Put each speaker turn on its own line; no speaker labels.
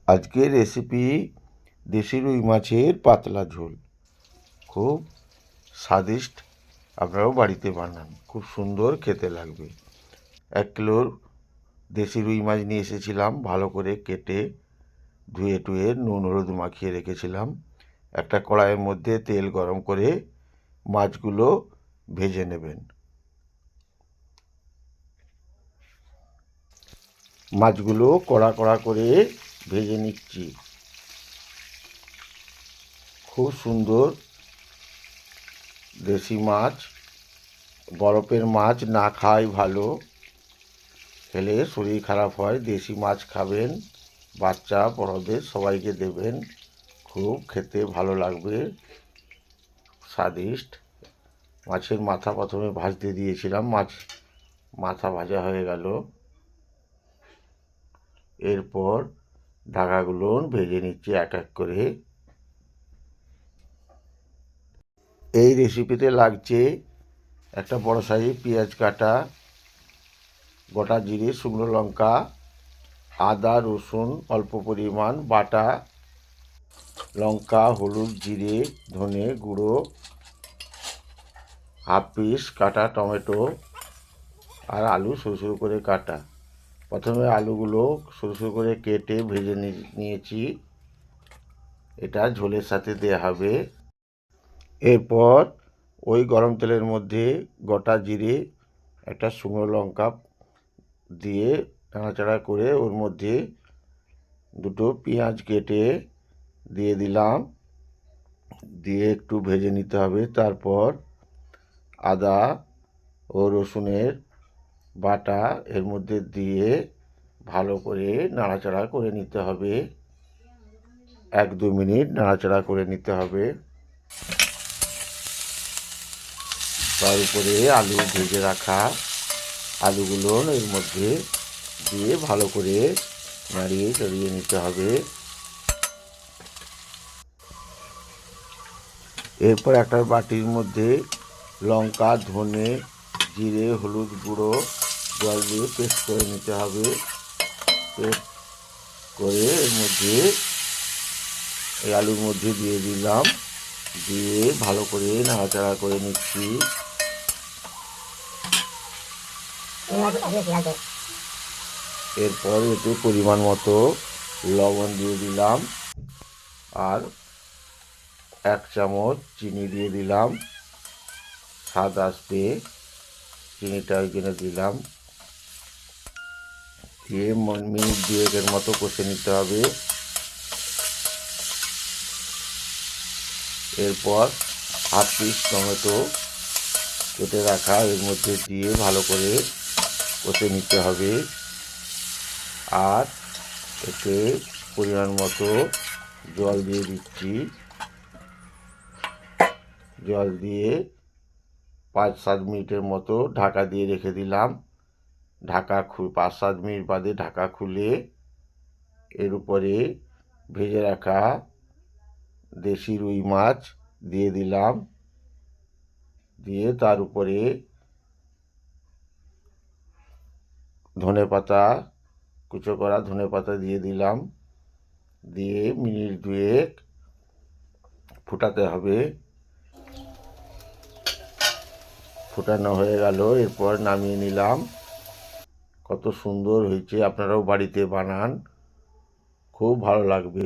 আজকের রেসিপি দেশি রুই মাছের পাতলা ঝোল। খুব স্বাদিষ্ট, আপনারাও বাড়িতে বানান, খুব সুন্দর খেতে লাগবে। 1 কিলোর দেশি রুই মাছ নিয়ে এসেছিলাম, ভালো করে কেটে ধুয়ে টুয়ে নুন হলুদ মাখিয়ে রেখেছিলাম। একটা কড়াইয়ের মধ্যে তেল গরম করে মাছগুলো ভেজে নেবেন। মাছগুলো কড়া কড়া করে ভেজে নিচ্ছি। খুব সুন্দর দেশি মাছ, বরফের মাছ না খাওয়াই ভালো, খেলে শরীর খারাপ হয়। দেশি মাছ খাবেন, বাচ্চা বড়দের সবাইকে দেবেন, খুব খেতে ভালো লাগবে, স্বাদিষ্ট। মাছের মাথা প্রথমে ভাজতে দিয়েছিলাম, মাথা ভাজা হয়ে গেল। এরপর ঢাকাগুলো ভেজে নিচ্ছি এক এক করে। এই রেসিপিতে লাগছে একটা বড় সাইজের পেঁয়াজ কাটা, গোটা জিরে, শুকনো লঙ্কা, আদা রসুন অল্প পরিমাণ বাটা, লঙ্কা হলুদ জিরে ধনে গুঁড়ো, হাফ পিস কাটা টমেটো, আর আলু সরু সরু করে কাটা। প্রথমে আলুগুলো সরু সরু করে কেটে ভেজে নিয়েছি, এটা ঝোলের সাথে দেওয়া হবে। এরপর ওই গরম তেলের মধ্যে গোটা জিরে, একটা শুকনো লঙ্কা দিয়ে নাড়াচাড়া করে ওর মধ্যে দুটো পেঁয়াজ কেটে দিয়ে দিলাম, দিয়ে একটু ভেজে নিতে হবে। তারপর আদা ও রসুনের বাটা এর মধ্যে দিয়ে ভালো করে নাড়াচাড়া করে নিতে হবে, 1-2 মিনিট নাড়াচাড়া করে নিতে হবে। তার উপরে আলু ভেজে রাখা আলুগুলো এর মধ্যে দিয়ে ভালো করে নাড়িয়ে চড়িয়ে নিতে হবে। এরপর একটা বাটির মধ্যে লঙ্কা ধনে জিরে হলুদ গুঁড়ো জল দিয়ে পেস্ট করে নিতে হবে। পেস্ট করে এর মধ্যে এই আলুর মধ্যে দিয়ে দিলাম, দিয়ে ভালো করে নাড়াচাড়া করে নিচ্ছি। এরপর এতে পরিমাণ মতো লবণ দিয়ে দিলাম, আর 1 চামচ চিনি দিয়ে দিলাম, স্বাদ আসবে চিনিটা ওই জন্য দিলাম। দিয়ে মিনিট 2-এর মতো কষে নিতে হবে। এরপর হাফ পিস টমেটো কেটে রাখা এর মধ্যে দিয়ে ভালো করে কষে নিতে হবে। আর এতে পরিমাণ মতো জল দিয়ে দিচ্ছি, জল দিয়ে 5-7 মিনিটের মতো ঢাকা দিয়ে রেখে দিলাম। 5-7 মিনিট বাদে ঢাকা খুলে এর উপরে ভেজে রাখা দেশি রুই মাছ দিয়ে দিলাম, দিয়ে তার উপরে ধনেপাতা, কুচো করা ধনেপাতা দিয়ে দিলাম, দিয়ে মিনিট 2 ফুটাতে হবে। ফোটানো হয়ে গেল, এরপর নামিয়ে নিলাম। কত সুন্দর হয়েছে, আপনারাও বাড়িতে বানান, খুব ভালো লাগবে।